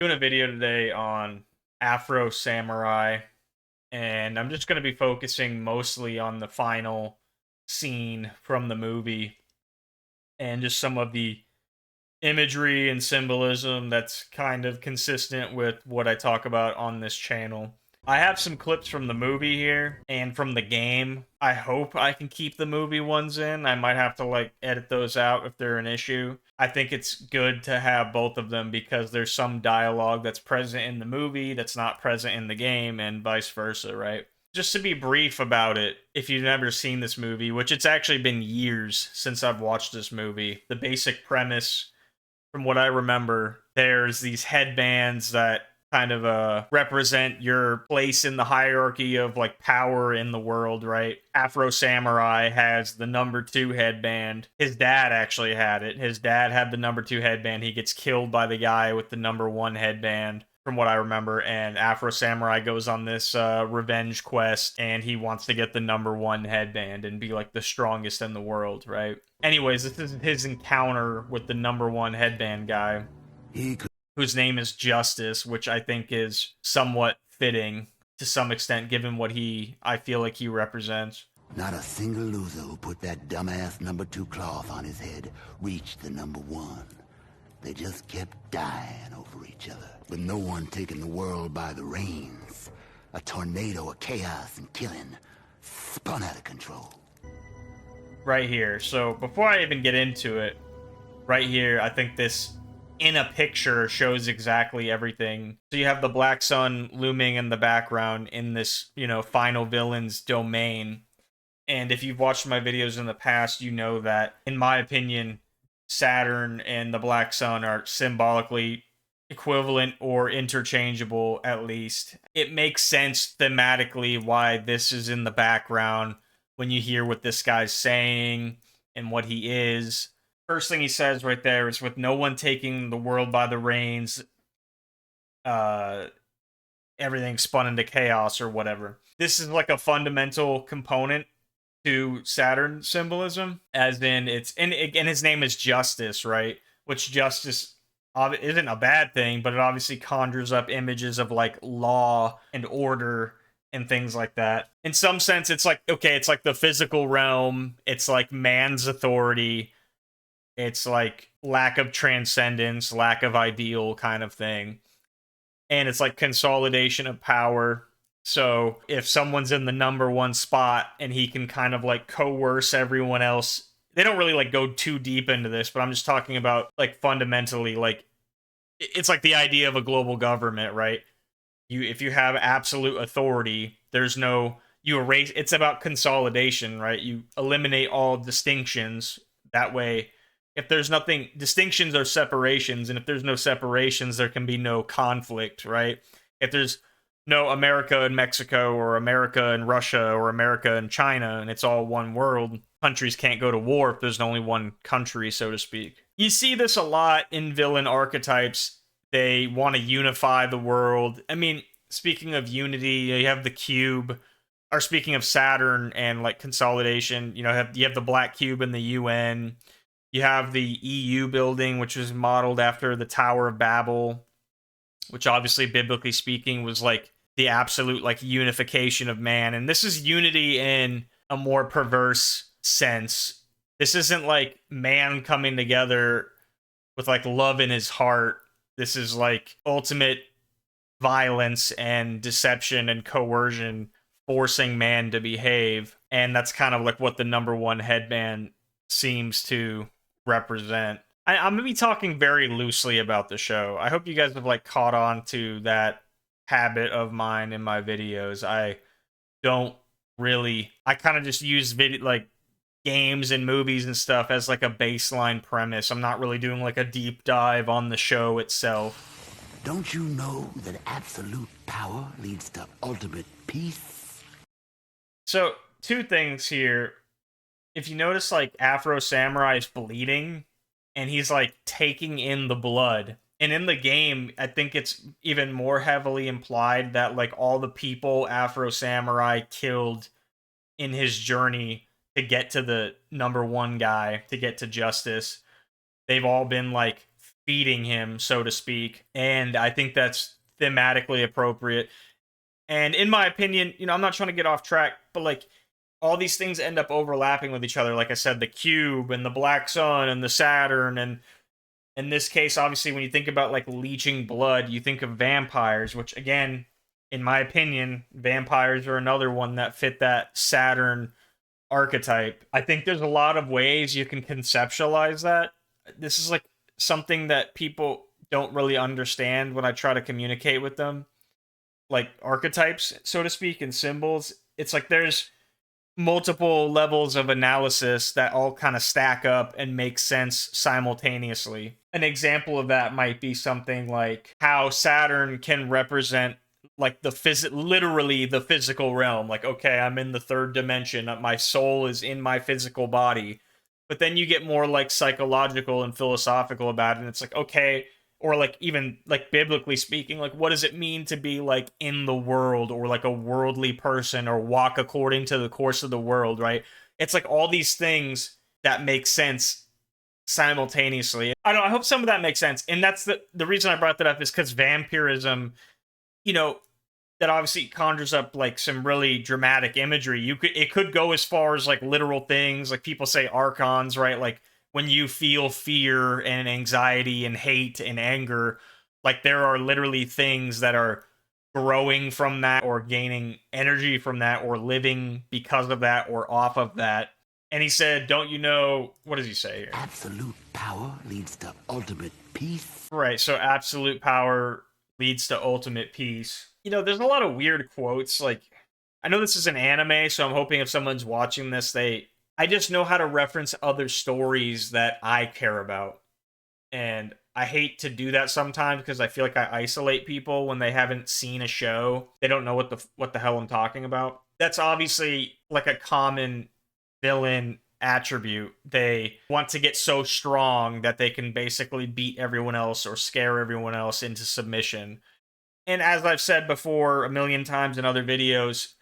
Doing a video today on Afro Samurai, and I'm just going to be focusing mostly on the final scene from the movie and just some of the imagery and symbolism that's kind of consistent with what I talk about on this channel. I have some clips from the movie here and from the game. I hope I can keep the movie ones in. I might have to edit those out if they're an issue. I think it's good to have both of them because there's some dialogue that's present in the movie that's not present in the game and vice versa, right? Just to be brief about it, if you've never seen this movie, which it's actually been years since I've watched this movie, the basic premise from what I remember, there's these headbands that kind of represent your place in the hierarchy of like power in the world, right? Afro Samurai has the number 2 headband. His dad actually had it. His dad had the number 2 headband. He gets killed by the guy with the number 1 headband from what I remember. And Afro Samurai goes on this revenge quest, and he wants to get the number 1 headband and be like the strongest in the world, right? Anyways, this is his encounter with the number 1 headband guy, whose name is Justice, which I think is somewhat fitting to some extent, given what I feel like he represents. Not a single loser who put that dumbass number 2 cloth on his head reached the number 1. They just kept dying over each other, with no one taking the world by the reins. A tornado of chaos and killing spun out of control. Right here. So before I even get into it, right here, I think this in a picture shows exactly everything. So you have the black sun looming in the background in this, final villain's domain. And if you've watched my videos in the past, you know that, in my opinion, Saturn and the Black Sun are symbolically equivalent or interchangeable, at least. It makes sense thematically why this is in the background when you hear what this guy's saying and what he is. First thing he says right there is, with no one taking the world by the reins, everything spun into chaos or whatever. This is like a fundamental component to Saturn symbolism, as in and his name is Justice, right? Which justice isn't a bad thing, but it obviously conjures up images of like law and order and things like that. In some sense, it's like, okay, it's like the physical realm, it's like man's authority, it's like lack of transcendence, lack of ideal kind of thing. And it's like consolidation of power. So if someone's in the number 1 spot and he can kind of like coerce everyone else, they don't really like go too deep into this, but I'm just talking about like fundamentally, like it's like the idea of a global government, right? If you have absolute authority, there's no, you erase, it's about consolidation, right? You eliminate all distinctions. That way, if there's nothing, distinctions are separations, and if there's no separations, there can be no conflict, right? If there's no America and Mexico, or America and Russia, or America and China, and it's all one world, countries can't go to war if there's only one country, so to speak. You see this a lot in villain archetypes. They want to unify the world. I mean, speaking of unity, you have the cube, or speaking of Saturn and like consolidation, you have the black cube in the UN. You have the EU building, which was modeled after the Tower of Babel, which obviously, biblically speaking, was like the absolute like unification of man. And this is unity in a more perverse sense. This isn't like man coming together with like love in his heart. This is like ultimate violence and deception and coercion, forcing man to behave. And that's kind of like what the number 1 headband seems to represent. I'm gonna be talking very loosely about the show. I hope you guys have like caught on to that habit of mine in my videos. I kind of just use like games and movies and stuff as like a baseline premise. I'm not really doing like a deep dive on the show itself. Don't you know that absolute power leads to ultimate peace? So, 2 things here. If you notice, like, Afro Samurai is bleeding, and he's like taking in the blood. And in the game, I think it's even more heavily implied that like all the people Afro Samurai killed in his journey to get to the number 1 guy, to get to Justice, they've all been like feeding him, so to speak. And I think that's thematically appropriate. And in my opinion, I'm not trying to get off track, but like all these things end up overlapping with each other. Like I said, the cube and the black sun and the Saturn, and in this case, obviously, when you think about like leeching blood, you think of vampires, which again, in my opinion, vampires are another one that fit that Saturn archetype. I think there's a lot of ways you can conceptualize that. This is like something that people don't really understand when I try to communicate with them, like archetypes, so to speak, and symbols. It's like there's multiple levels of analysis that all kind of stack up and make sense simultaneously. An example of that might be something like how Saturn can represent like literally the physical realm. Like, okay, I'm in the third dimension, my soul is in my physical body. But then you get more like psychological and philosophical about it, and it's like, okay, or like even like biblically speaking, like what does it mean to be like in the world, or like a worldly person, or walk according to the course of the world, right? It's like all these things that make sense simultaneously. I don't know, I hope some of that makes sense. And that's the reason I brought that up is because vampirism, you know, that obviously conjures up like some really dramatic imagery. It could go as far as like literal things, like people say archons, right? Like when you feel fear and anxiety and hate and anger, like there are literally things that are growing from that, or gaining energy from that, or living because of that, or off of that. And he said, don't you know, what does he say here? Absolute power leads to ultimate peace. Right, so absolute power leads to ultimate peace. There's a lot of weird quotes. Like, I know this is an anime, so I'm hoping if someone's watching this, I just know how to reference other stories that I care about. And I hate to do that sometimes because I feel like I isolate people when they haven't seen a show. They don't know what the hell I'm talking about. That's obviously like a common villain attribute. They want to get so strong that they can basically beat everyone else or scare everyone else into submission. And as I've said before a million times in other videos,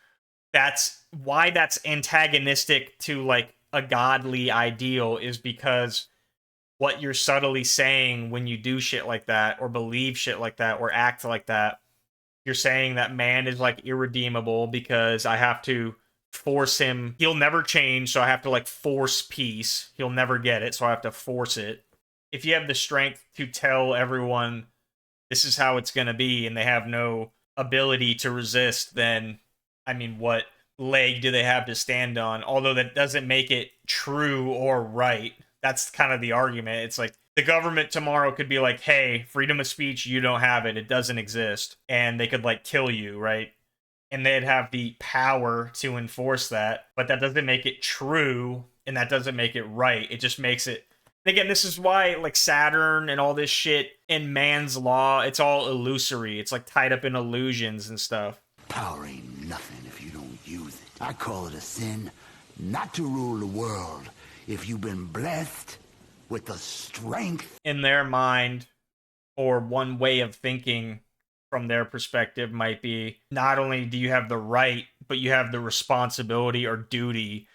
that's why that's antagonistic to like a godly ideal, is because what you're subtly saying when you do shit like that, or believe shit like that, or act like that, you're saying that man is like irredeemable because I have to force him. He'll never change, so I have to like force peace. He'll never get it, so I have to force it. If you have the strength to tell everyone this is how it's going to be, and they have no ability to resist, then, I mean, what leg do they have to stand on? Although that doesn't make it true or right. That's kind of the argument. It's like the government tomorrow could be like, hey, freedom of speech, you don't have it. It doesn't exist. And they could like kill you, right? And they'd have the power to enforce that. But that doesn't make it true, and that doesn't make it right. It just makes it. And again, this is why like Saturn and all this shit in man's law, it's all illusory. It's like tied up in illusions and stuff. Power ain't nothing if you don't use it. I call it a sin not to rule the world if you've been blessed with the strength. In their mind, or one way of thinking from their perspective might be, not only do you have the right, but you have the responsibility or duty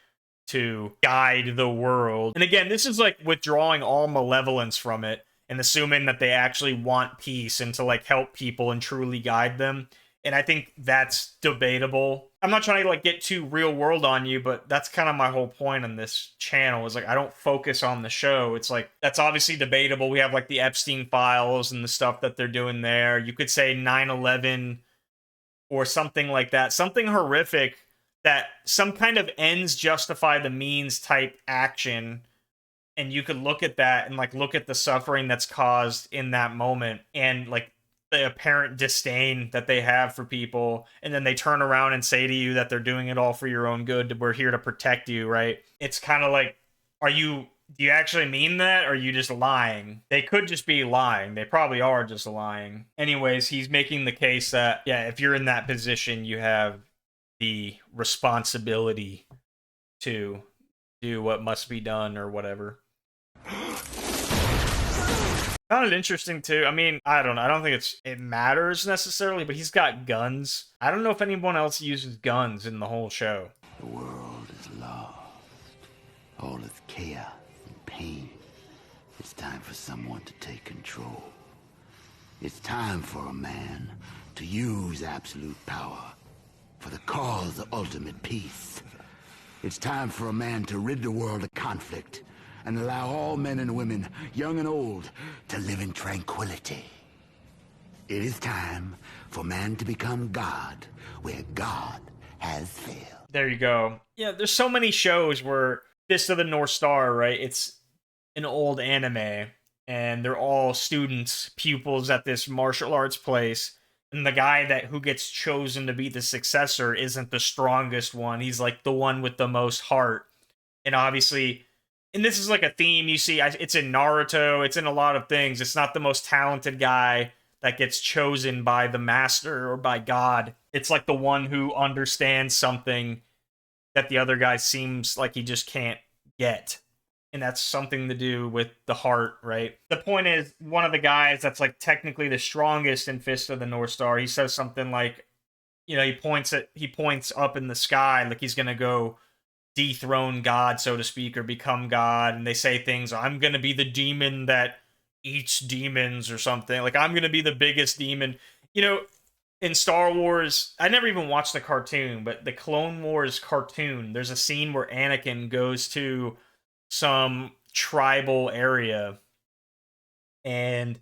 to guide the world. And again, this is like withdrawing all malevolence from it and assuming that they actually want peace and to like help people and truly guide them. And I think that's debatable. I'm not trying to like get too real world on you, but that's kind of my whole point on this channel, is like I don't focus on the show. It's like that's obviously debatable. We have like the Epstein files and the stuff that they're doing there. You could say 9/11 or something like that. Something horrific, that some kind of ends justify the means type action. And you could look at that and like look at the suffering that's caused in that moment, and like the apparent disdain that they have for people, and then they turn around and say to you that they're doing it all for your own good. We're here to protect you, right? It's kind of like, do you actually mean that, or are you just lying? They could just be lying. They probably are just lying. Anyways, he's making the case that, yeah, if you're in that position, you have the responsibility to do what must be done or whatever. Found it interesting too. I mean, I don't know. I don't think it matters necessarily, but he's got guns. I don't know if anyone else uses guns in the whole show. The world is lost. All its chaos and pain is time for someone to take control. It's time for a man to use absolute power for the cause of ultimate peace. It's time for a man to rid the world of conflict and allow all men and women, young and old, to live in tranquility. It is time for man to become God, where God has failed. There you go. Yeah, there's so many shows where Fist of the North Star, right? It's an old anime, and they're all students, pupils at this martial arts place. And the guy who gets chosen to be the successor isn't the strongest one. He's like the one with the most heart. And obviously, and this is like a theme you see. It's in Naruto. It's in a lot of things. It's not the most talented guy that gets chosen by the master or by God. It's like the one who understands something that the other guy seems like he just can't get. And that's something to do with the heart, right? The point is, one of the guys that's like technically the strongest in Fist of the North Star, he says something like, he points up in the sky like he's gonna go dethrone God, so to speak, or become God. And they say things, I'm gonna be the demon that eats demons or something. Like, I'm gonna be the biggest demon. In Star Wars, I never even watched the cartoon, but the Clone Wars cartoon, there's a scene where Anakin goes to some tribal area and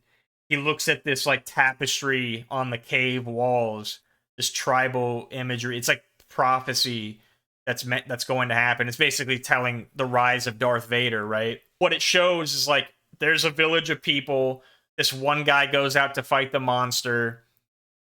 he looks at this like tapestry on the cave walls, this tribal imagery. It's like prophecy that's going to happen. It's basically telling the rise of Darth Vader, right? What it shows is like there's a village of people. This one guy goes out to fight the monster,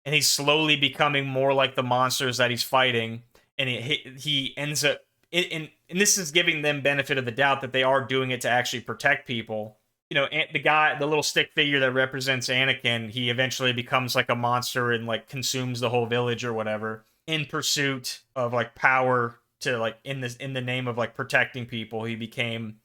and he's slowly becoming more like the monsters that he's fighting. And he ends up, and this is giving them benefit of the doubt that they are doing it to actually protect people. The little stick figure that represents Anakin, he eventually becomes like a monster and like consumes the whole village or whatever in pursuit of like power to like in the name of like protecting people. He became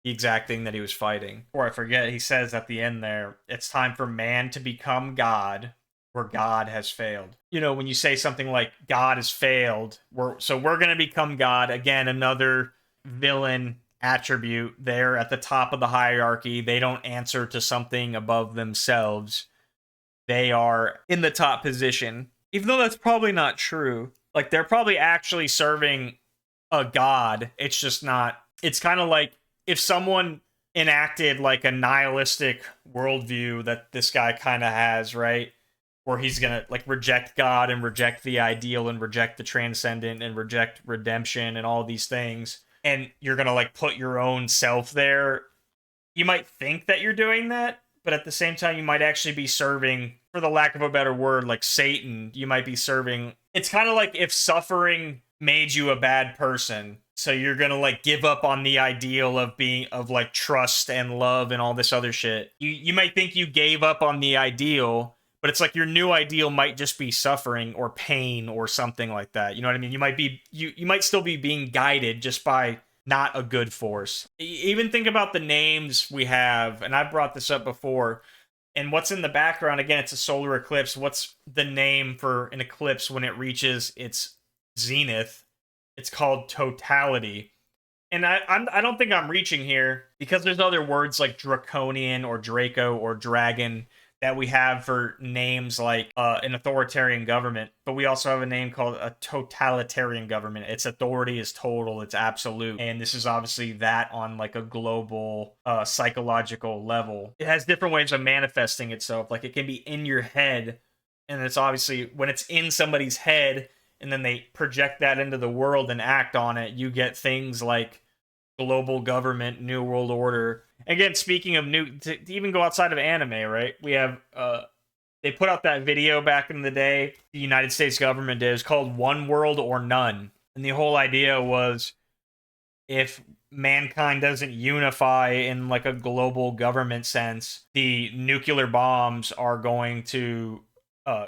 the exact thing that he was fighting. Before I forget, he says at the end there, it's time for man to become God, where God has failed. When you say something like God has failed, we're going to become God. Again, another villain attribute. They're at the top of the hierarchy. They don't answer to something above themselves. They are in the top position. Even though that's probably not true. Like, they're probably actually serving a god. It's just not. It's kind of like if someone enacted like a nihilistic worldview that this guy kind of has, right? Where he's gonna like reject God and reject the ideal and reject the transcendent and reject redemption and all these things, and you're gonna like put your own self there. You might think that you're doing that, but at the same time you might actually be serving, for the lack of a better word, like Satan. You might be serving. It's kind of like if suffering made you a bad person, so you're gonna like give up on the ideal of like trust and love and all this other shit. You might think you gave up on the ideal, but it's like your new ideal might just be suffering or pain or something like that. You know what I mean? You might still be being guided just by not a good force. Even think about the names we have, and I've brought this up before. And what's in the background, again, it's a solar eclipse. What's the name for an eclipse when it reaches its zenith? It's called totality. And I don't think I'm reaching here, because there's other words like draconian or Draco or dragon that we have for names like an authoritarian government, but we also have a name called a totalitarian government. Its authority is total, it's absolute, and this is obviously that on like a global psychological level. It has different ways of manifesting itself. Like, it can be in your head, and it's obviously when it's in somebody's head and then they project that into the world and act on it, you get things like global government, new world order. Again, speaking of new, to even go outside of anime, right? We have, they put out that video back in the day, the United States government did. It's called One World or None. And the whole idea was, if mankind doesn't unify in like a global government sense, the nuclear bombs are going to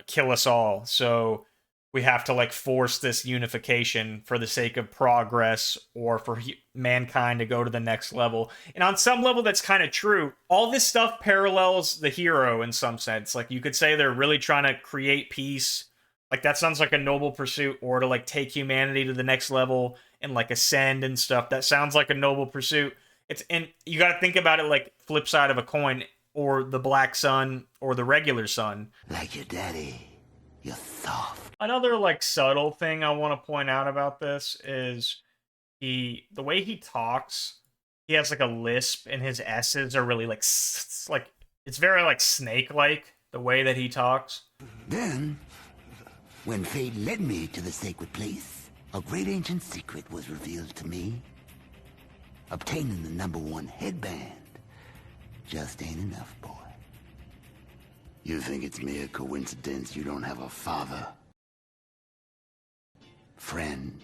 kill us all. So we have to like force this unification for the sake of progress or for mankind to go to the next level. And on some level, that's kind of true. All this stuff parallels the hero in some sense. Like, you could say they're really trying to create peace. Like, that sounds like a noble pursuit, or to like take humanity to the next level and like ascend and stuff. That sounds like a noble pursuit. and you got to think about it like flip side of a coin, or the black sun or the regular sun. Like your daddy, you're soft. Another like subtle thing I want to point out about this is the way he talks. He has like a lisp, and his s's are really like like it's very like snake like the way that he talks. Then, when fate led me to the sacred place, a great ancient secret was revealed to me. Obtaining the #1 headband just ain't enough, boy. You think it's mere coincidence you don't have a father, friend,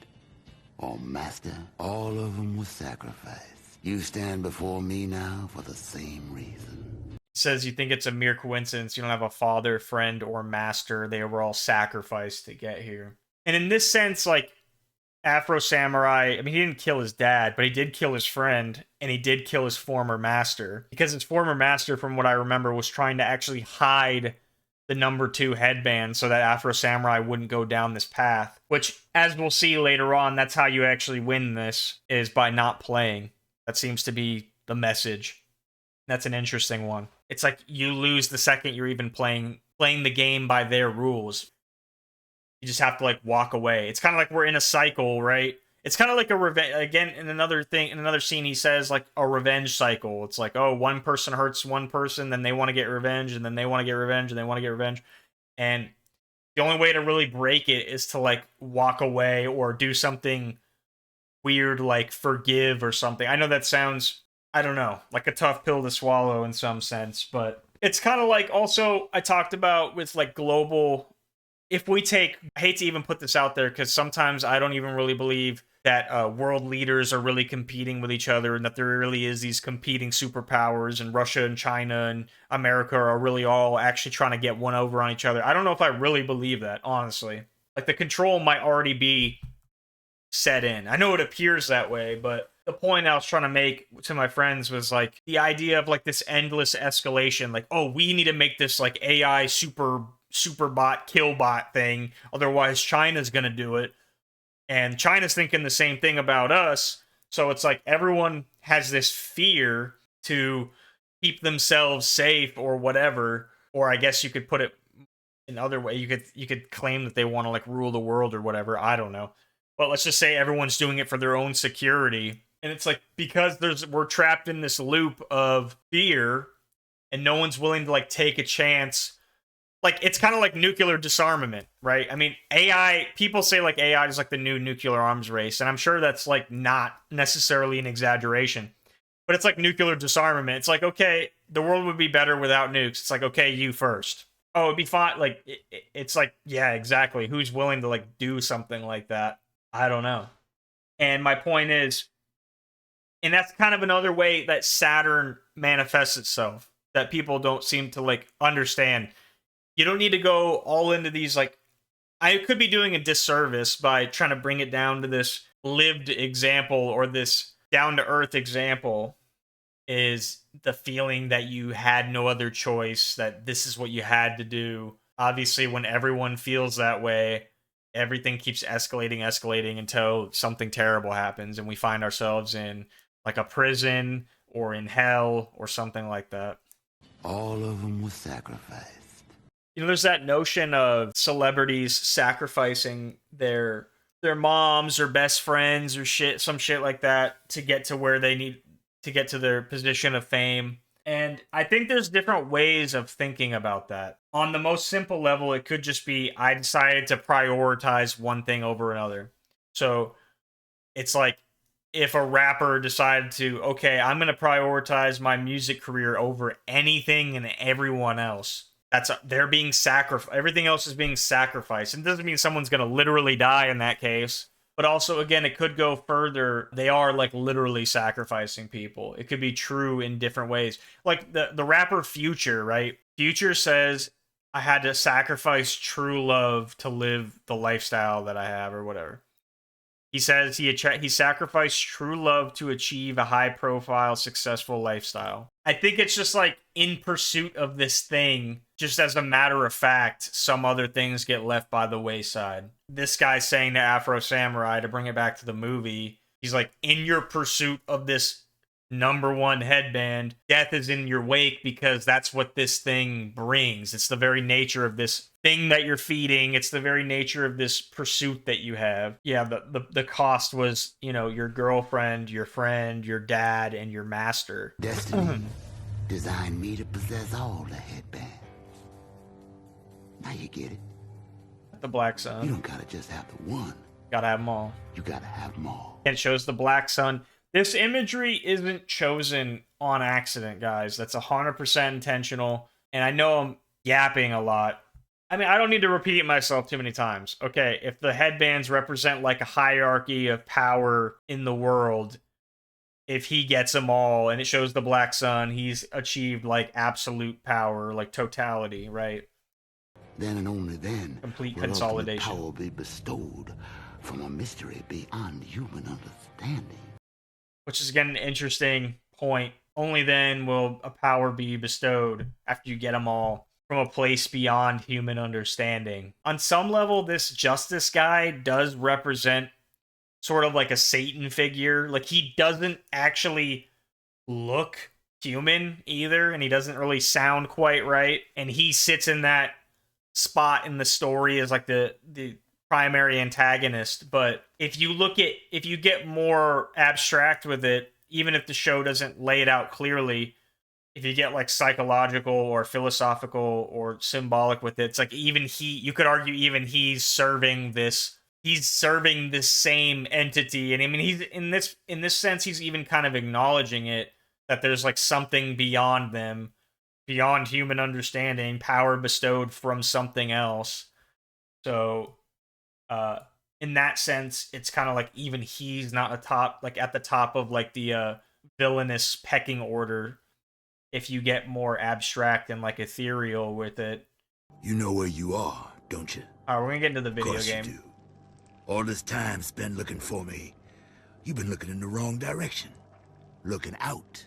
or master? All of them were sacrificed. You stand before me now for the same reason. Says you think it's a mere coincidence you don't have a father, friend, or master. They were all sacrificed to get here. And in this sense, like, Afro Samurai, I mean, he didn't kill his dad, but he did kill his friend, and he did kill his former master. Because his former master, from what I remember, was trying to actually hide the #2 headband so that Afro Samurai wouldn't go down this path. Which, as we'll see later on, that's how you actually win this, is by not playing. That seems to be the message. That's an interesting one. It's like you lose the second you're even playing the game by their rules. You just have to like walk away. It's kind of like we're in a cycle, right? It's kind of like a revenge. Again, in another scene, he says like a revenge cycle. It's like, oh, one person hurts one person, then they want to get revenge, and then they want to get revenge, and they want to get revenge. And the only way to really break it is to like walk away or do something weird, like forgive or something. I know that sounds, I don't know, like a tough pill to swallow in some sense, but it's kind of like also I talked about with like global. If we take, I hate to even put this out there because sometimes I don't even really believe that world leaders are really competing with each other and that there really is these competing superpowers and Russia and China and America are really all actually trying to get one over on each other. I don't know if I really believe that, honestly. Like the control might already be set in. I know it appears that way, but the point I was trying to make to my friends was like the idea of like this endless escalation. Like, oh, we need to make this like AI super bot kill bot thing, otherwise China's gonna do it, and China's thinking the same thing about us. So it's like everyone has this fear to keep themselves safe or whatever, or I guess you could put it another way. You could claim that they want to like rule the world or whatever, I don't know, but let's just say everyone's doing it for their own security. And it's like because we're trapped in this loop of fear and no one's willing to like take a chance. Like, it's kind of like nuclear disarmament, right? I mean, AI, people say, like, AI is like the new nuclear arms race, and I'm sure that's, like, not necessarily an exaggeration. But it's like nuclear disarmament. It's like, okay, the world would be better without nukes. It's like, okay, you first. Oh, it'd be fine. Like, it's like, yeah, exactly. Who's willing to, like, do something like that? I don't know. And my point is, and that's kind of another way that Saturn manifests itself that people don't seem to, like, understand. You don't need to go all into these, like, I could be doing a disservice by trying to bring it down to this lived example or this down-to-earth example is the feeling that you had no other choice, that this is what you had to do. Obviously, when everyone feels that way, everything keeps escalating until something terrible happens and we find ourselves in, like, a prison or in hell or something like that. All of them were sacrificed. You know, there's that notion of celebrities sacrificing their moms or best friends or some shit like that to get to where they need to get to their position of fame. And I think there's different ways of thinking about that. On the most simple level, it could just be I decided to prioritize one thing over another. So it's like if a rapper decided to, okay, I'm going to prioritize my music career over anything and everyone else. They're being sacrificed. Everything else is being sacrificed. And it doesn't mean someone's going to literally die in that case. But also, again, it could go further. They are like literally sacrificing people. It could be true in different ways. Like the rapper Future, right? Future says, I had to sacrifice true love to live the lifestyle that I have or whatever. He says he sacrificed true love to achieve a high-profile, successful lifestyle. I think it's just like in pursuit of this thing, just as a matter of fact, some other things get left by the wayside. This guy's saying to Afro Samurai, to bring it back to the movie, he's like, in your pursuit of this #1 headband. Death is in your wake because that's what this thing brings. It's the very nature of this thing that you're feeding. It's the very nature of this pursuit that you have. Yeah, the cost was, you know, your girlfriend, your friend, your dad, and your master. Destiny designed me to possess all the headbands. Now you get it. The Black Sun. You don't gotta just have the one. Gotta have them all. You gotta have them all. And it shows the Black Sun. This imagery isn't chosen on accident, guys. That's 100% intentional. And I know I'm yapping a lot. I mean, I don't need to repeat myself too many times. Okay, if the headbands represent like a hierarchy of power in the world, if he gets them all and it shows the Black Sun, he's achieved like absolute power, like totality, right? Then and only then Complete will consolidation. ultimate power be bestowed from a mystery beyond human understanding. Which is, again, an interesting point. Only then will a power be bestowed after you get them all from a place beyond human understanding. On some level, this Justice guy does represent sort of like a Satan figure. Like, he doesn't actually look human either, and he doesn't really sound quite right. And he sits in that spot in the story as like the primary antagonist. But if you get more abstract with it, even if the show doesn't lay it out clearly, if you get like psychological or philosophical or symbolic with it, it's like you could argue even he's serving this same entity. And I mean, he's in this sense, he's even kind of acknowledging it, that there's like something beyond them, beyond human understanding, power bestowed from something else. So in that sense, it's kind of like even he's not at the top of like the villainous pecking order, if you get more abstract and like ethereal with it. You know where you are, don't you? Alright, we're gonna get into the video Of course game. you do. All this time spent looking for me, you've been looking in the wrong direction. Looking out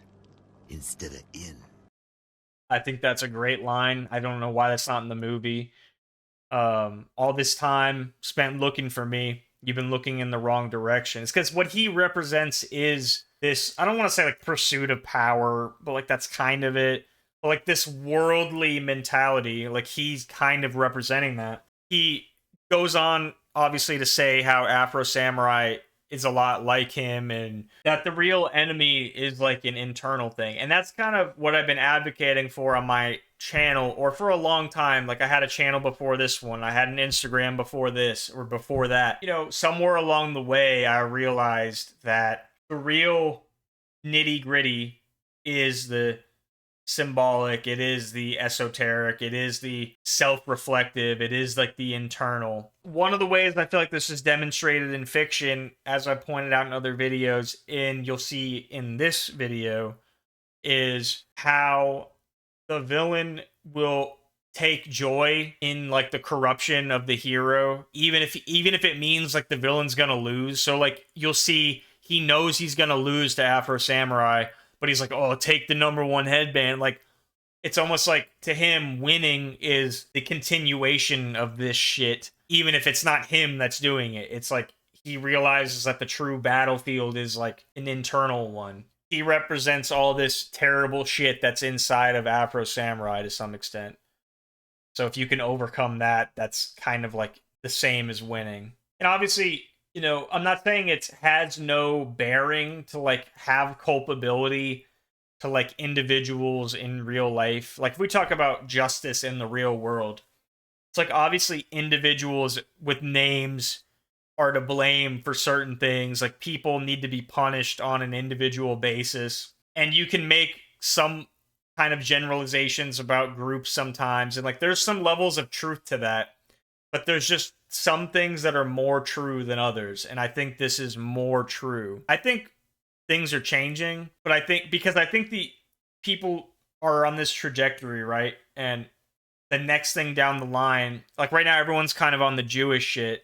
instead of in. I think that's a great line. I don't know why that's not in the movie. All this time spent looking for me, you've been looking in the wrong direction. It's because what he represents is this, I don't want to say like pursuit of power, but like that's kind of it. But like this worldly mentality, like he's kind of representing that. He goes on, obviously, to say how Afro Samurai is a lot like him, and that the real enemy is like an internal thing. And that's kind of what I've been advocating for on my channel, or for a long time. Like, I had a channel before this one, I had an Instagram before this, or before that. You know, somewhere along the way, I realized that the real nitty-gritty is the symbolic, it is the esoteric, it is the self-reflective, it is like the internal. One of the ways I feel like this is demonstrated in fiction, as I pointed out in other videos, and you'll see in this video, is how the villain will take joy in like the corruption of the hero, even if it means like the villain's gonna lose. So like you'll see he knows he's gonna lose to Afro Samurai, but he's like, oh, take the #1 headband. Like, it's almost like to him, winning is the continuation of this shit, even if it's not him that's doing it. It's like he realizes that the true battlefield is like an internal one. He represents all this terrible shit that's inside of Afro Samurai to some extent. So if you can overcome that, that's kind of like the same as winning. And obviously, you know, I'm not saying it has no bearing to like have culpability to like individuals in real life. Like if we talk about justice in the real world, it's like obviously individuals with names are to blame for certain things. Like people need to be punished on an individual basis. And you can make some kind of generalizations about groups sometimes. And like there's some levels of truth to that. But there's just some things that are more true than others. And I think this is more true. I think things are changing, but I think the people are on this trajectory, right? And the next thing down the line, like right now, everyone's kind of on the Jewish shit.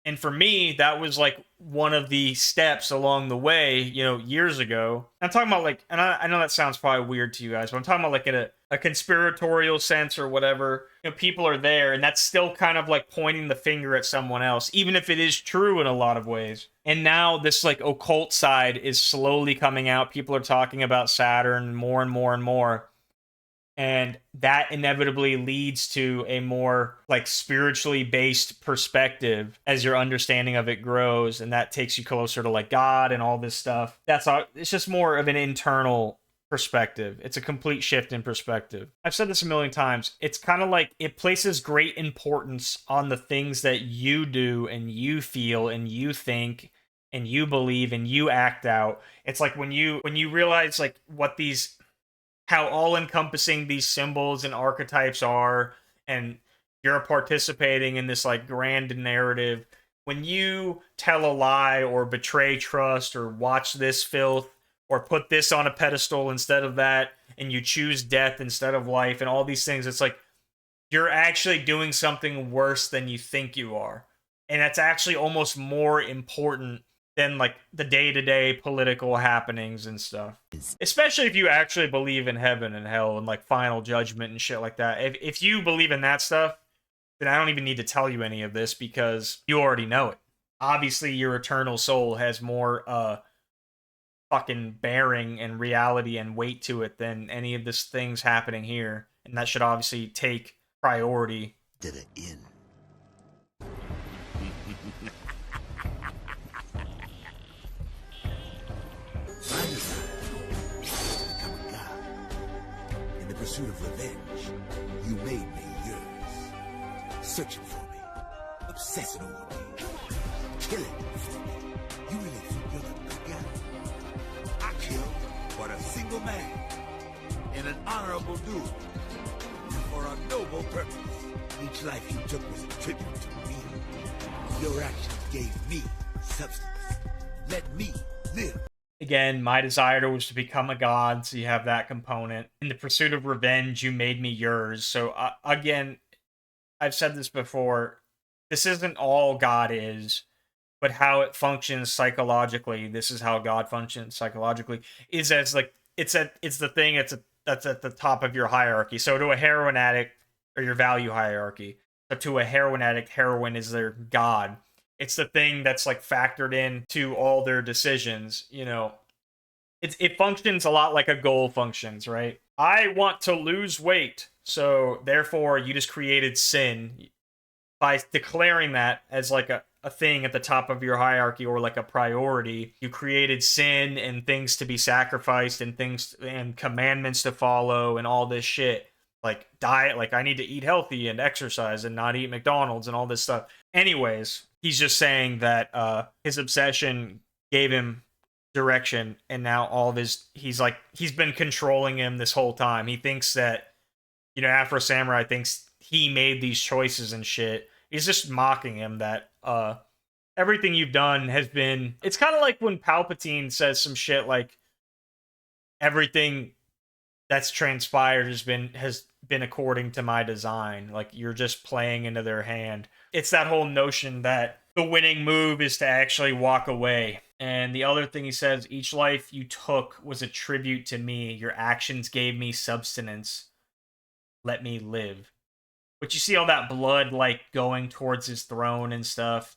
And for me, that was like one of the steps along the way, you know, years ago. I'm talking about like, and I know that sounds probably weird to you guys, but I'm talking about like in a conspiratorial sense or whatever. people are there, and that's still kind of like pointing the finger at someone else, even if it is true in a lot of ways. And now this like occult side is slowly coming out. People are talking about Saturn more and more and more. And that inevitably leads to a more like spiritually based perspective as your understanding of it grows, and that takes you closer to like God and all this stuff. That's all. It's just more of an internal perspective. It's a complete shift in perspective. I've said this a million times. It's kind of like it places great importance on the things that you do and you feel and you think and you believe and you act out. It's like when you realize like what these, how all encompassing these symbols and archetypes are, and you're participating in this like grand narrative. When you tell a lie or betray trust or watch this filth or put this on a pedestal instead of that, and you choose death instead of life and all these things, it's like you're actually doing something worse than you think you are. And that's actually almost more important than like the day-to-day political happenings and stuff. Especially if you actually believe in heaven and hell and like final judgment and shit like that. If you believe in that stuff, then I don't even need to tell you any of this because you already know it. Obviously, your eternal soul has more fucking bearing and reality and weight to it than any of this things happening here. And that should obviously take priority. To the end. My desire is to become a god. In the pursuit of revenge, you made me yours. Searching for me, obsessing over me, killing for me. You really think you're the good guy? I killed but a single man in an honorable duel and for a noble purpose. Each life you took was a tribute to me. Your actions gave me substance. Let me live. Again, my desire was to become a god, so you have that component. In the pursuit of revenge, you made me yours. So, again, I've said this before. This isn't all God is, but how it functions psychologically. This is how God functions psychologically. Is as like it's the thing that's at the top of your hierarchy. So to a heroin addict, or your value hierarchy. So to a heroin addict, heroin is their god. It's the thing that's like factored in to all their decisions. It functions a lot like a goal functions, right? I want to lose weight, so therefore you just created sin by declaring that as like a thing at the top of your hierarchy, or like a priority. You created sin and things to be sacrificed and things and commandments to follow and all this shit. Like diet, like I need to eat healthy and exercise and not eat McDonald's and all this stuff. Anyways, he's just saying that his obsession gave him direction, and now all of he's been controlling him this whole time. He thinks that, Afro Samurai thinks he made these choices and shit. He's just mocking him that everything you've done has been. It's kind of like when Palpatine says some shit like everything that's transpired has been according to my design. Like you're just playing into their hand. It's that whole notion that the winning move is to actually walk away. And the other thing he says, each life you took was a tribute to me. Your actions gave me substance. Let me live. But you see all that blood like going towards his throne and stuff.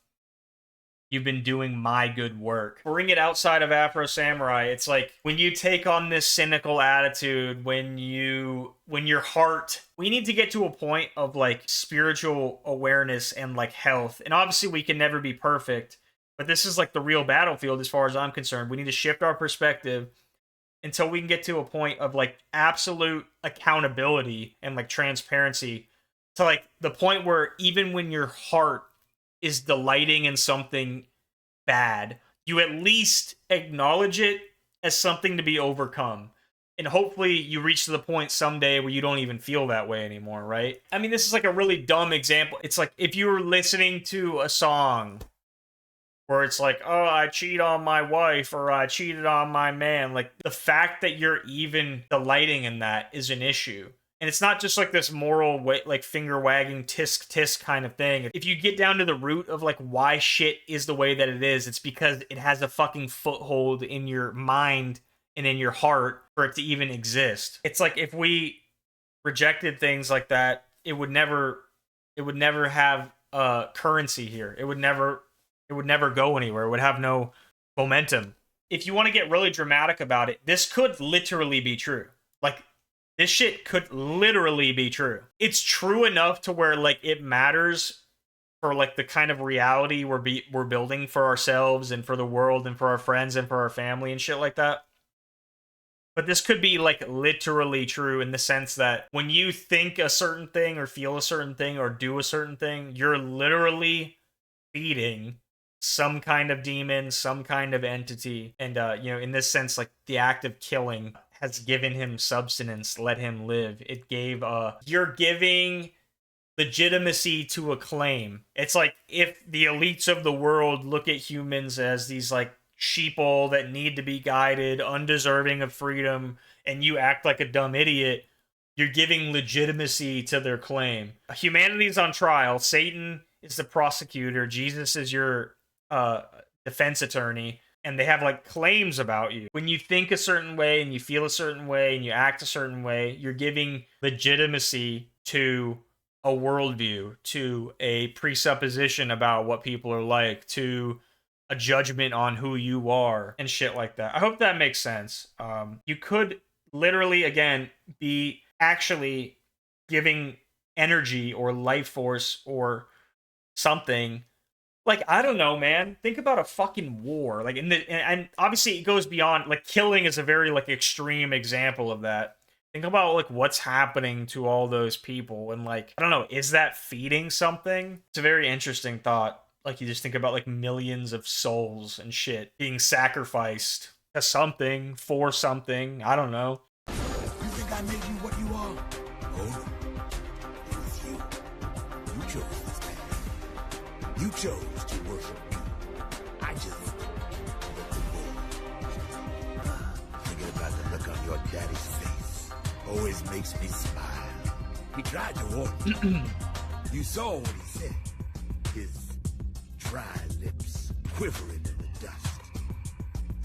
You've been doing my good work. Bring it outside of Afro Samurai. It's like when you take on this cynical attitude, when your heart, we need to get to a point of like spiritual awareness and like health. And obviously we can never be perfect, but this is like the real battlefield as far as I'm concerned. We need to shift our perspective until we can get to a point of like absolute accountability and like transparency, to like the point where even when your heart is delighting in something bad, you at least acknowledge it as something to be overcome. And hopefully you reach to the point someday where you don't even feel that way anymore, right? I mean, this is like a really dumb example. It's like if you were listening to a song where it's like, oh, I cheat on my wife, or I cheated on my man. Like the fact that you're even delighting in that is an issue. And it's not just like this moral like finger wagging tisk tisk kind of thing. If you get down to the root of like why shit is the way that it is, it's because it has a fucking foothold in your mind and in your heart for it to even exist. It's like if we rejected things like that, it would never have currency here. It would never go anywhere. It would have no momentum. If you want to get really dramatic about it, this could literally be true. Like, this shit could literally be true. It's true enough to where, like, it matters for, like, the kind of reality we're building for ourselves and for the world and for our friends and for our family and shit like that. But this could be, like, literally true in the sense that when you think a certain thing or feel a certain thing or do a certain thing, you're literally feeding some kind of demon, some kind of entity. And, you know, in this sense, like, the act of killing has given him substance, let him live. It gave, you're giving legitimacy to a claim. It's like if the elites of the world look at humans as these, like, sheeple that need to be guided, undeserving of freedom, and you act like a dumb idiot, you're giving legitimacy to their claim. Humanity's on trial. Satan is the prosecutor. Jesus is your defense attorney, and they have, like, claims about you. When you think a certain way and you feel a certain way and you act a certain way, you're giving legitimacy to a worldview, to a presupposition about what people are like, to a judgment on who you are and shit like that. I hope that makes sense. You could literally, again, be actually giving energy or life force or something. Like, I don't know, man. Think about a fucking war. Like, and obviously it goes beyond, like, killing is a very, like, extreme example of that. Think about, like, what's happening to all those people, and, like, I don't know, is that feeding something? It's a very interesting thought. Like, you just think about, like, millions of souls and shit being sacrificed to something, for something. I don't know. You think I made you what you are? Oh, it was you. You chose this path. You chose to worship me. I just let the world. Thinking about the look on your daddy's face always makes me smile. He tried to warn you. You saw what he said. His dry lips quivering in the dust.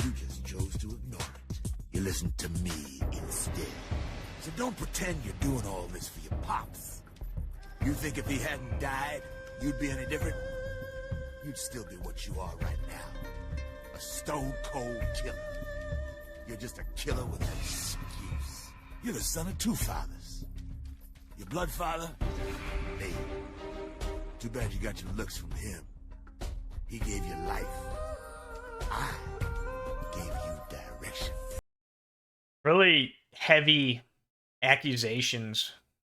You just chose to ignore it. You listened to me instead. So don't pretend you're doing all this for your pops. You think if he hadn't died, you'd be any different? You'd still be what you are right now. A stone-cold killer. You're just a killer with an excuse. You're the son of two fathers. Your blood father, me. Too bad you got your looks from him. He gave you life. I gave you direction. Really heavy accusations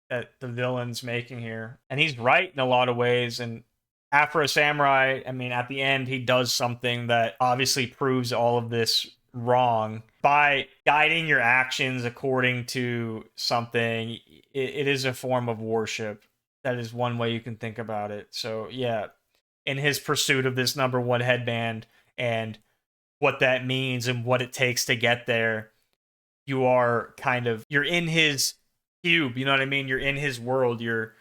that the villain's making here. And he's right in a lot of ways. And Afro Samurai, I mean, at the end, he does something that obviously proves all of this wrong. By guiding your actions according to something, it is a form of worship. That is one way you can think about it. So, yeah, in his pursuit of this number one headband and what that means and what it takes to get there, you're in his cube, you know what I mean? You're in his world. You're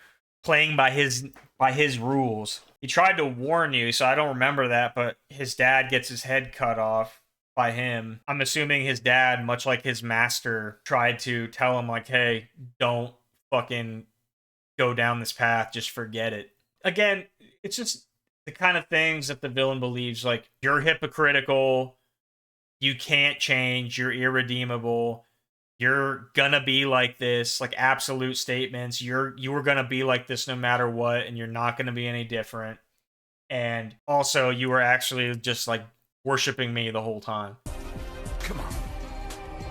playing by his rules. He tried to warn you, so I don't remember that, but his dad gets his head cut off by him. I'm assuming his dad, much like his master, tried to tell him, like, hey, don't fucking go down this path, just forget it. Again, it's just the kind of things that the villain believes, like, you're hypocritical, you can't change, you're irredeemable, you're gonna be like this, like, absolute statements, you were gonna be like this no matter what, and you're not gonna be any different. And also, you were actually just, like, worshiping me the whole time. Come on.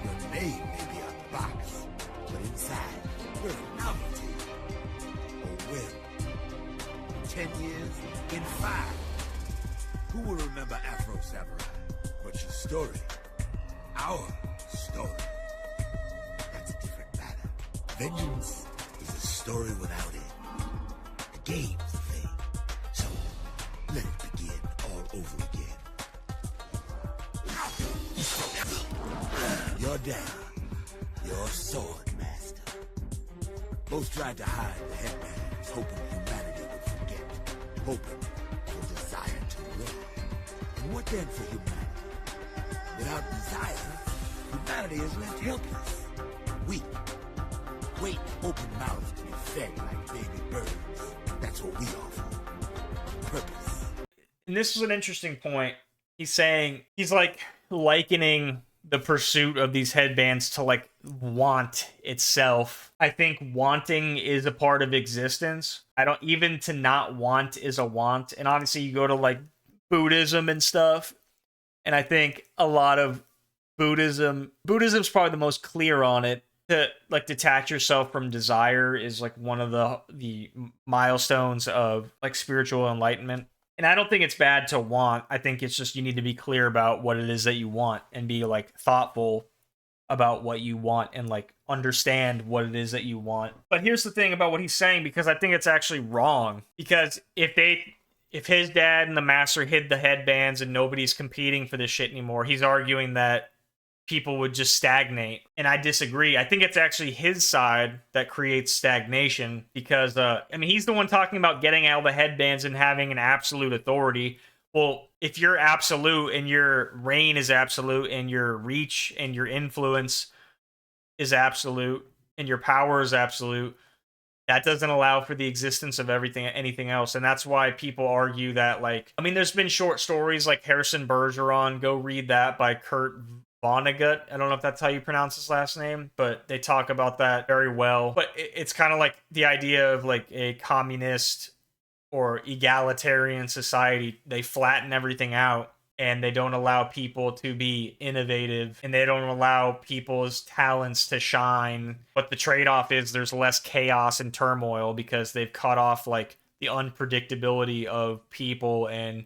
Your name may be on the box, but inside, you're a novelty. A whim. 10 years, in 5. Who will remember Afro Samurai? But your story. Our story. That's a different matter. Vengeance is a story without end. The game's a thing. So, let it begin all over again. You're down. Your sword master. Both tried to hide the headbands, hoping humanity would forget. Hoping for desire to win. And what then for humanity? Without desire, humanity is left helpless, weak. Wait open-mouthed to be fed like baby birds. That's what we offer. Purpose. And this is an interesting point. He's like likening the pursuit of these headbands to like want itself. I think wanting is a part of existence. I don't even to not want is a want. And obviously you go to like Buddhism and stuff. And I think a lot of Buddhism's probably the most clear on it. To like detach yourself from desire is like one of the milestones of like spiritual enlightenment. And I don't think it's bad to want. I think it's just you need to be clear about what it is that you want and be like thoughtful about what you want and like understand what it is that you want. But here's the thing about what he's saying, because I think it's actually wrong. Because if his dad and the master hid the headbands and nobody's competing for this shit anymore, he's arguing that people would just stagnate. And I disagree. I think it's actually his side that creates stagnation because, I mean, he's the one talking about getting out of the headbands and having an absolute authority. Well, if you're absolute and your reign is absolute and your reach and your influence is absolute and your power is absolute, that doesn't allow for the existence of anything else. And that's why people argue that, like, I mean, there's been short stories like Harrison Bergeron, go read that, by Kurt Vonnegut. I don't know if that's how you pronounce his last name, but they talk about that very well. But it's kind of like the idea of like a communist or egalitarian society. They flatten everything out and they don't allow people to be innovative and they don't allow people's talents to shine. But the trade-off is there's less chaos and turmoil because they've cut off like the unpredictability of people and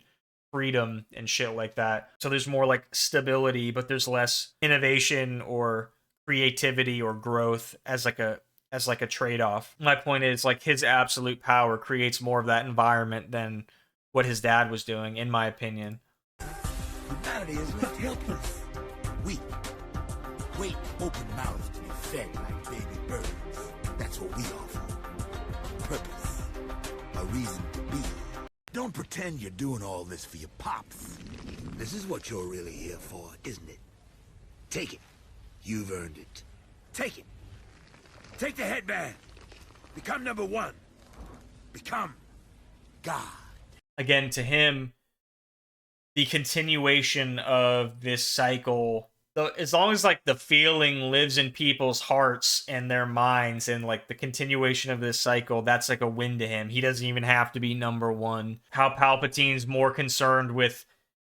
freedom and shit like that. So there's more like stability, but there's less innovation or creativity or growth as like a trade-off. My point is like his absolute power creates more of that environment than what his dad was doing, in my opinion. Humanity is left helpless, weak, wait open-mouthed to be fed like baby birds. That's what we offer. Purpose, a reason to be. Don't pretend you're doing all this for your pops. This is what you're really here for, isn't it? Take it. You've earned it. Take it. Take the headband. Become number one. Become God. Again, to him, the continuation of this cycle, as long as like the feeling lives in people's hearts and their minds, and like the continuation of this cycle, that's like a win to him. He doesn't even have to be number one. How Palpatine's more concerned with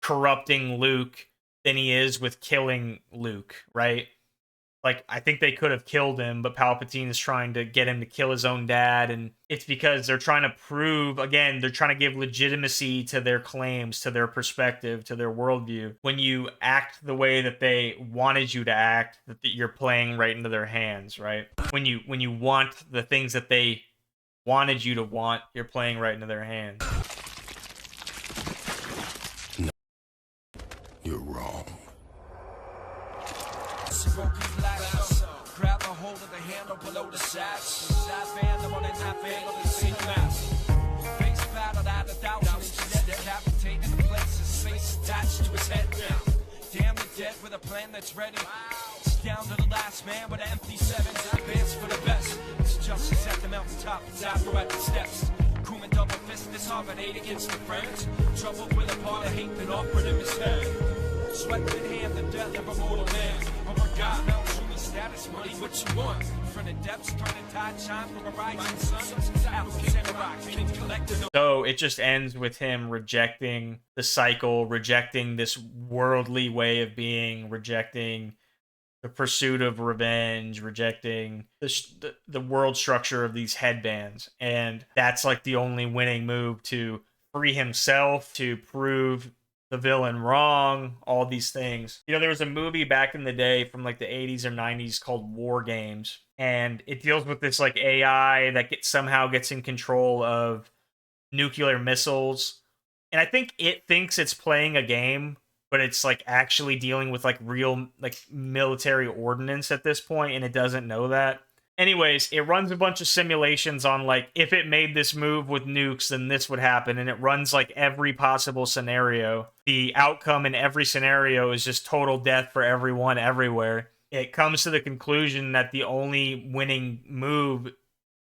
corrupting Luke than he is with killing Luke, right? Like, I think they could have killed him, but Palpatine is trying to get him to kill his own dad, and it's because they're trying to prove, again, they're trying to give legitimacy to their claims, to their perspective, to their worldview. When you act the way that they wanted you to act, that you're playing right into their hands, right? When you want the things that they wanted you to want, you're playing right into their hands. No, you're wrong. Grab a hold of the handle below the shaft. Band, I'm on a half angle and see the mask. Face battled out 1,000 inches, decapitated in places, face attached to his head. Damn the dead with a plan that's ready. It's down to the last man with an empty sevens. Advance for the best. It's justice at the mountaintop, it's after at the steps. Crewman double fist, this hard against the friends. Trouble with a part of hate that offered him his head. Sweat in hand, the death of a mortal man. Oh my God, now truly status, money, what you want? From the depths, turning tide, shine from a rising sun. Afro Samurai, king collector. So it just ends with him rejecting the cycle, rejecting this worldly way of being, rejecting the pursuit of revenge, rejecting the world structure of these headbands. And that's like the only winning move to free himself, to prove the villain wrong, all these things. You know, there was a movie back in the day from like the 80s or 90s called War Games, and it deals with this like AI that somehow gets in control of nuclear missiles. And I think it thinks it's playing a game, but it's like actually dealing with like real like military ordnance at this point, and it doesn't know that. Anyways, it runs a bunch of simulations on, like, if it made this move with nukes, then this would happen. And it runs, like, every possible scenario. The outcome in every scenario is just total death for everyone everywhere. it comes to the conclusion that the only winning move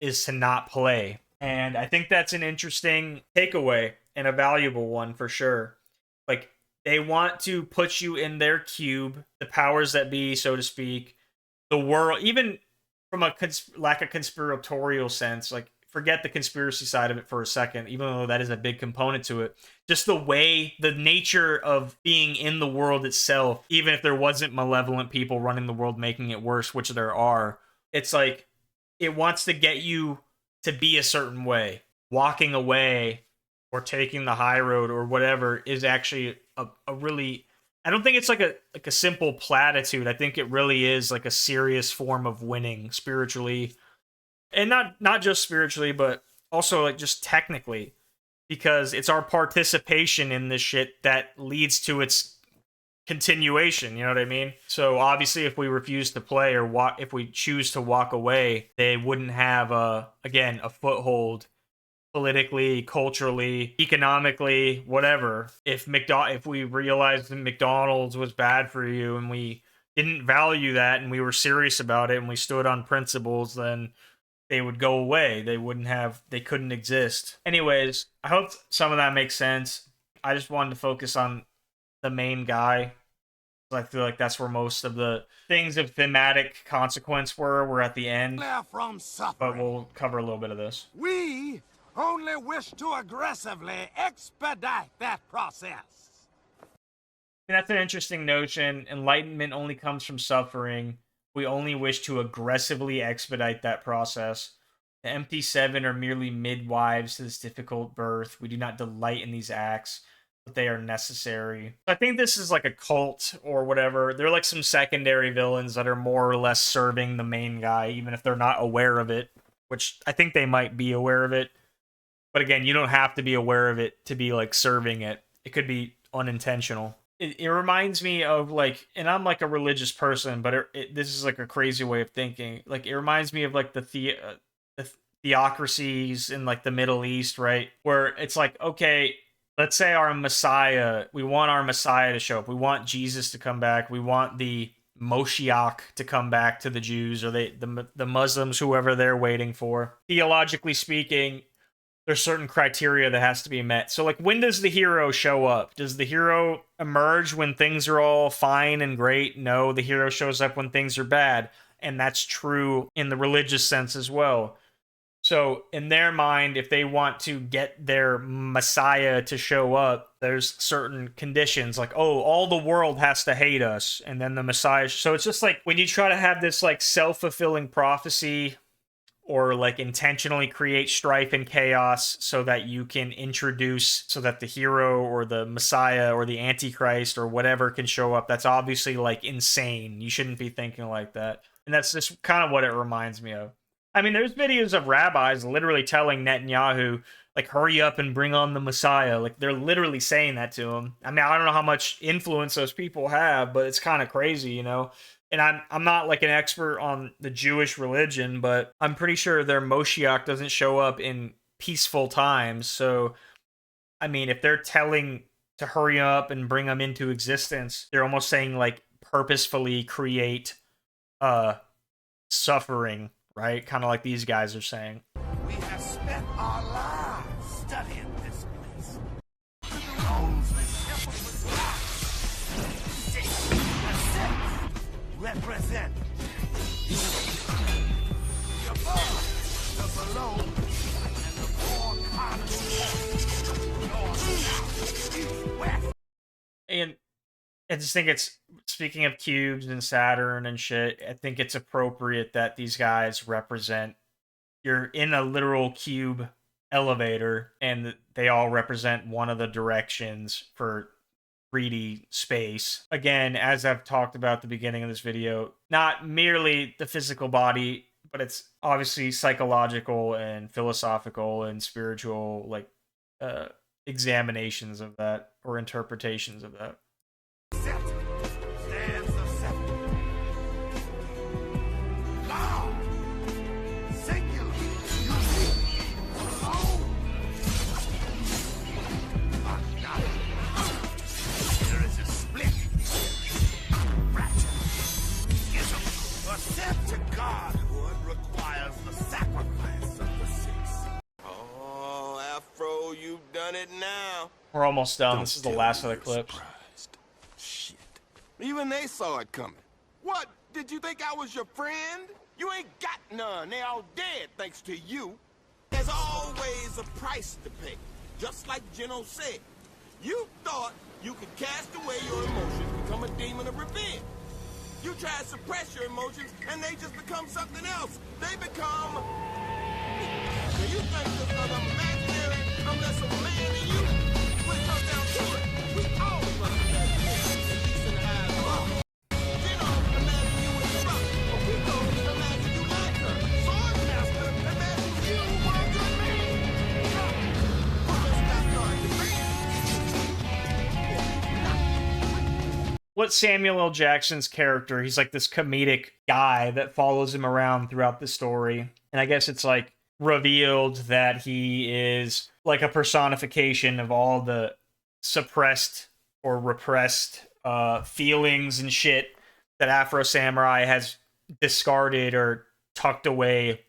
is to not play. And I think that's an interesting takeaway and a valuable one for sure. Like, they want to put you in their cube, the powers that be, so to speak, the world, even from a lack of conspiratorial sense, like, forget the conspiracy side of it for a second, even though that is a big component to it. Just the way, the nature of being in the world itself, even if there wasn't malevolent people running the world making it worse, which there are, it's like, it wants to get you to be a certain way. Walking away or taking the high road or whatever is actually a really, I don't think it's like a simple platitude. I think it really is like a serious form of winning spiritually, and not just spiritually, but also like just technically, because it's our participation in this shit that leads to its continuation. You know what I mean? So obviously, if we refuse to play or if we choose to walk away, they wouldn't have a foothold politically, culturally, economically, whatever. If we realized that McDonald's was bad for you and we didn't value that and we were serious about it and we stood on principles, then they would go away. They couldn't exist. Anyways, I hope some of that makes sense. I just wanted to focus on the main guy. I feel like that's where most of the things of thematic consequence were at the end. From But we'll cover a little bit of this. We only wish to aggressively expedite that process. And that's an interesting notion. Enlightenment only comes from suffering. We only wish to aggressively expedite that process. The empty seven are merely midwives to this difficult birth. We do not delight in these acts, but they are necessary. I think this is like a cult or whatever. They're like some secondary villains that are more or less serving the main guy, even if they're not aware of it, which I think they might be aware of it. But again, you don't have to be aware of it to be like serving it. It could be unintentional. It reminds me of like, and I'm like a religious person, but this is like a crazy way of thinking. Like, it reminds me of like the theocracies in like the Middle East, right? Where it's like, okay, let's say we want our Messiah to show up. We want Jesus to come back. We want the Moshiach to come back to the Jews or the Muslims, whoever they're waiting for. Theologically speaking, there's certain criteria that has to be met. So like, when does the hero show up? Does the hero emerge when things are all fine and great? No, the hero shows up when things are bad. And that's true in the religious sense as well. So in their mind, if they want to get their Messiah to show up, there's certain conditions like, oh, all the world has to hate us. And then the Messiah. So it's just like when you try to have this like self-fulfilling prophecy or like intentionally create strife and chaos so that you can introduce, so that the hero or the Messiah or the Antichrist or whatever can show up. That's obviously like insane. You shouldn't be thinking like that. And that's just kind of what it reminds me of. I mean, there's videos of rabbis literally telling Netanyahu, like, hurry up and bring on the Messiah. Like, they're literally saying that to him. I mean, I don't know how much influence those people have, but it's kind of crazy, you know? And I'm not like an expert on the Jewish religion, but I'm pretty sure their Moshiach doesn't show up in peaceful times. So, I mean, if they're telling to hurry up and bring them into existence, they're almost saying like purposefully create suffering, right? Kind of like these guys are saying. We have spent our lives studying this place. The roads, the temple was represent the above, the below, and the four continents. And I just think it's, speaking of cubes and Saturn and shit, I think it's appropriate that these guys represent, you're in a literal cube elevator and they all represent one of the directions for 3D space. Again, as I've talked about at the beginning of this video, not merely the physical body, but it's obviously psychological and philosophical and spiritual, like, examinations of that or interpretations of that. it now. We're almost done. Don't This is the tell last me of the you're clips. surprised. Shit. Even they saw it coming. What? Did you think I was your friend? You ain't got none. They all dead thanks to you. There's always a price to pay. Just like Gino said. You thought you could cast away your emotions, become a demon of revenge. You try to suppress your emotions, and they just become something else. They become... So you think this because I'm imaginary, I'm less of a man than you? When it comes down to it, we all must imaginary, at least in the eyes of others. Gino imagine you as fuck, but we go imagine you like her. Swordmaster imagine you were a good man. Well, let's not start debating. What Samuel L. Jackson's character, he's like this comedic guy that follows him around throughout the story. And I guess it's like revealed that he is like a personification of all the suppressed or repressed feelings and shit that Afro Samurai has discarded or tucked away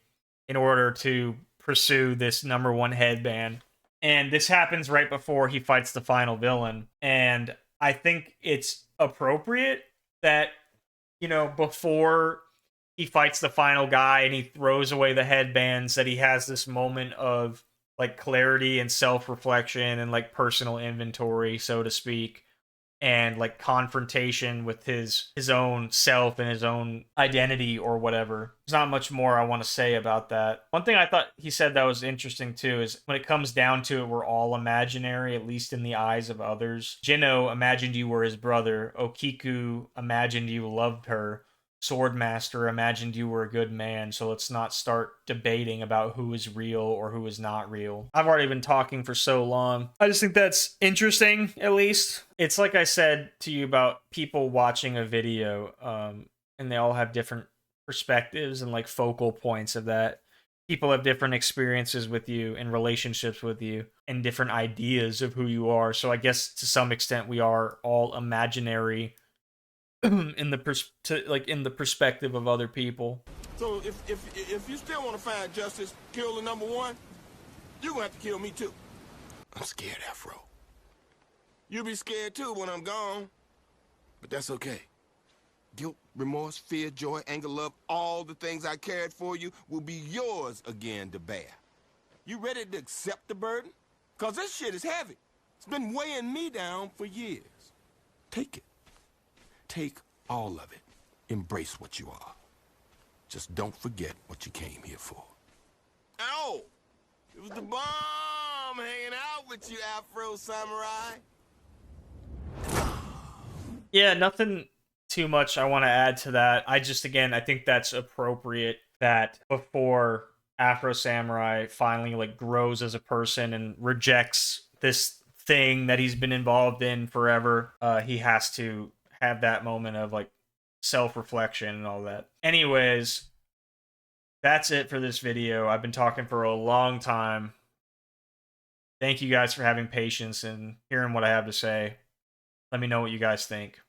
in order to pursue this #1 headband. And this happens right before he fights the final villain. And I think it's appropriate that, you know, before he fights the final guy and he throws away the headbands, that he has this moment of like clarity and self-reflection and like personal inventory, so to speak, and like confrontation with his own self and his own identity or whatever. There's not much more I want to say about that. One thing I thought he said that was interesting too is when it comes down to it, we're all imaginary, at least in the eyes of others. Jino imagined you were his brother. Okiku imagined you loved her. Swordmaster imagined you were a good man, so let's not start debating about who is real or who is not real. I've already been talking for so long. I just think that's interesting, at least. It's like I said to you about people watching a video, and they all have different perspectives and like focal points of that. People have different experiences with you and relationships with you and different ideas of who you are. So I guess to some extent we are all imaginary in the perspective of other people. So if you still want to find justice, kill the #1, you're gonna have to kill me too. I'm scared, Afro. You'll be scared too when I'm gone. But that's okay. Guilt, remorse, fear, joy, anger, love, all the things I cared for you will be yours again to bear. You ready to accept the burden? Cause this shit is heavy. It's been weighing me down for years. Take it. Take all of it. Embrace what you are. Just don't forget what you came here for. Ow! It was the bomb hanging out with you, Afro Samurai. Yeah, nothing too much I want to add to that. I think that's appropriate that before Afro Samurai finally like grows as a person and rejects this thing that he's been involved in forever, he has to have that moment of like self-reflection and all that. Anyways, that's it for this video. I've been talking for a long time. Thank you guys for having patience and hearing what I have to say. Let me know what you guys think.